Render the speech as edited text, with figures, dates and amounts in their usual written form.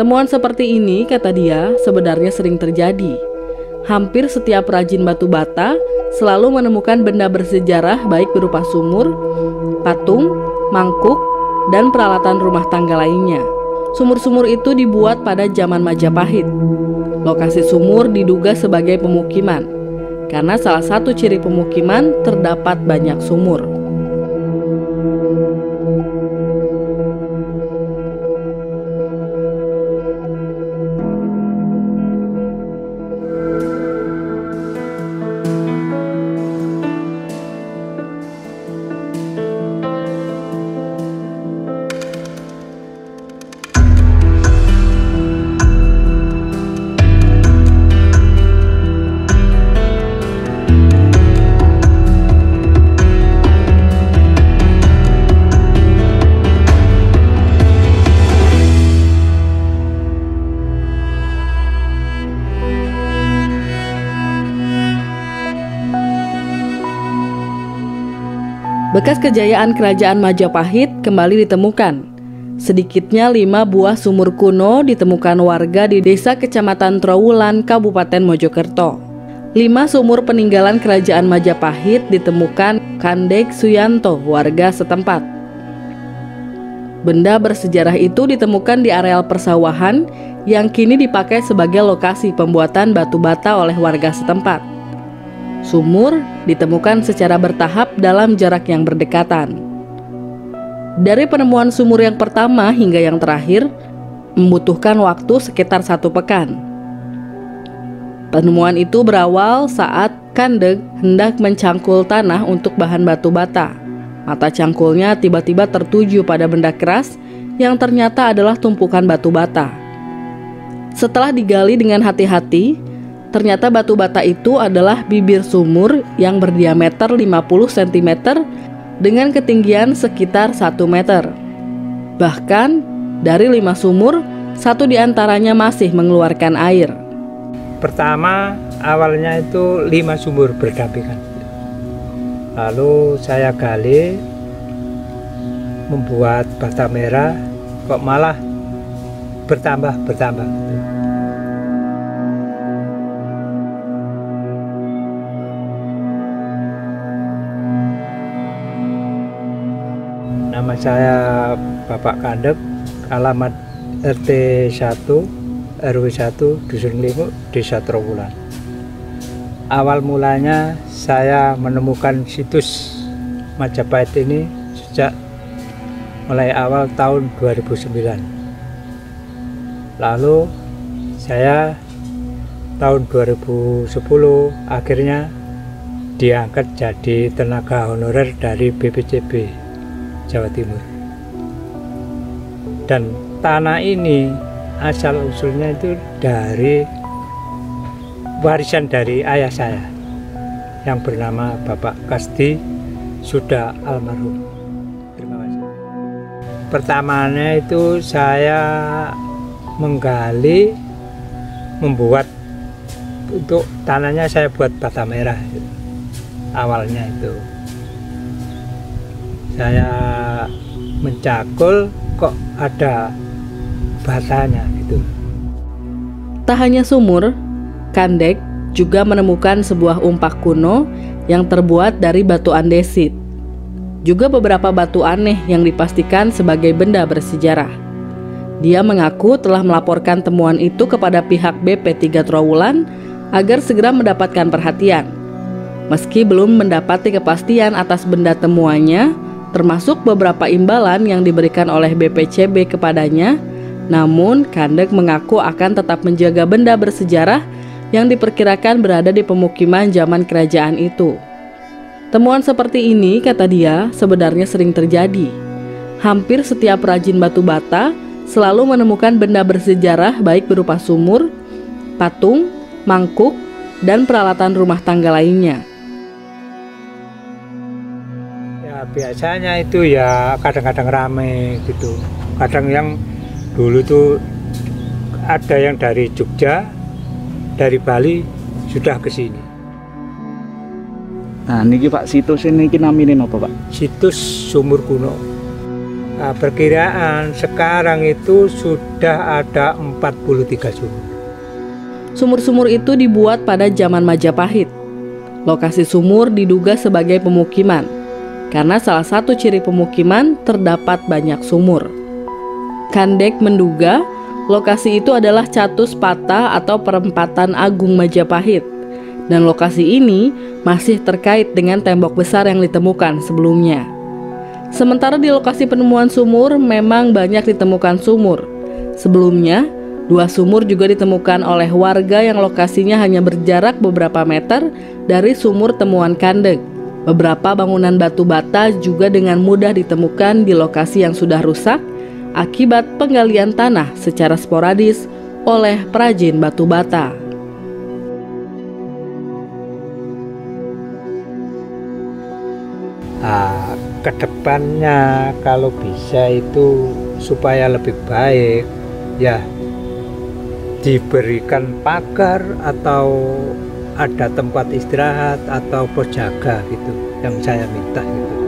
Temuan seperti ini, kata dia, sebenarnya sering terjadi. Hampir setiap perajin batu bata selalu menemukan benda bersejarah baik berupa sumur, patung, mangkuk, dan peralatan rumah tangga lainnya. Sumur-sumur itu dibuat pada zaman Majapahit. Lokasi sumur diduga sebagai pemukiman, karena salah satu ciri pemukiman terdapat banyak sumur. Bekas kejayaan kerajaan Majapahit kembali ditemukan. Sedikitnya 5 buah sumur kuno ditemukan warga di desa Kecamatan Trowulan, Kabupaten Mojokerto. 5 sumur peninggalan kerajaan Majapahit ditemukan Kandek Suyanto, warga setempat. Benda bersejarah itu ditemukan di areal persawahan yang kini dipakai sebagai lokasi pembuatan batu bata oleh warga setempat. Sumur ditemukan secara bertahap dalam jarak yang berdekatan. Dari penemuan sumur yang pertama hingga yang terakhir membutuhkan waktu sekitar 1 pekan. Penemuan itu berawal saat Kandek hendak mencangkul tanah untuk bahan batu bata. Mata cangkulnya tiba-tiba tertuju pada benda keras yang ternyata adalah tumpukan batu bata. Setelah digali dengan hati-hati, ternyata batu bata itu adalah bibir sumur yang berdiameter 50 cm dengan ketinggian sekitar 1 meter. Bahkan dari 5 sumur, 1 diantaranya masih mengeluarkan air. Pertama awalnya itu 5 sumur berdampingan. Lalu saya gali, membuat bata merah, kok malah bertambah. Nama saya Bapak Kandek, alamat RT 1, RW 1, Dusun Limuk, Desa Trowulan. Awal mulanya saya menemukan situs Majapahit ini sejak mulai awal tahun 2009. Lalu saya tahun 2010 akhirnya diangkat jadi tenaga honorer dari BPCB Jawa Timur. Dan tanah ini asal usulnya itu dari warisan dari ayah saya yang bernama Bapak Kasdi, sudah almarhum. Terima kasih. Pertamanya itu saya menggali, membuat untuk tanahnya saya buat bata merah. Awalnya itu saya mencakul, kok ada batanya gitu. Tak hanya sumur, Kandek juga menemukan sebuah umpak kuno yang terbuat dari batu andesit. Juga beberapa batu aneh yang dipastikan sebagai benda bersejarah. Dia mengaku telah melaporkan temuan itu kepada pihak BP3 Trowulan agar segera mendapatkan perhatian. Meski belum mendapati kepastian atas benda temuannya, termasuk beberapa imbalan yang diberikan oleh BPCB kepadanya, namun Kandek mengaku akan tetap menjaga benda bersejarah yang diperkirakan berada di pemukiman zaman kerajaan itu. Temuan seperti ini, kata dia, sebenarnya sering terjadi. Hampir setiap perajin batu bata selalu menemukan benda bersejarah baik berupa sumur, patung, mangkuk, dan peralatan rumah tangga lainnya. Biasanya itu ya kadang-kadang rame gitu. Kadang yang dulu tuh ada yang dari Jogja, dari Bali sudah ke sini. Nah, niki Pak, situs ini namanya apa Pak? Situs Sumur Kuno. Perkiraan sekarang itu sudah ada 43 sumur. Sumur-sumur itu dibuat pada zaman Majapahit. Lokasi sumur diduga sebagai pemukiman, karena salah satu ciri pemukiman terdapat banyak sumur. Kandek menduga lokasi itu adalah Catus Pata atau perempatan Agung Majapahit, dan lokasi ini masih terkait dengan tembok besar yang ditemukan sebelumnya. Sementara di lokasi penemuan sumur memang banyak ditemukan sumur. Sebelumnya, 2 sumur juga ditemukan oleh warga yang lokasinya hanya berjarak beberapa meter dari sumur temuan Kandek. Beberapa bangunan batu bata juga dengan mudah ditemukan di lokasi yang sudah rusak akibat penggalian tanah secara sporadis oleh perajin batu bata. Kedepannya kalau bisa itu supaya lebih baik ya diberikan pagar atau ada tempat istirahat atau pos jaga gitu yang saya minta gitu.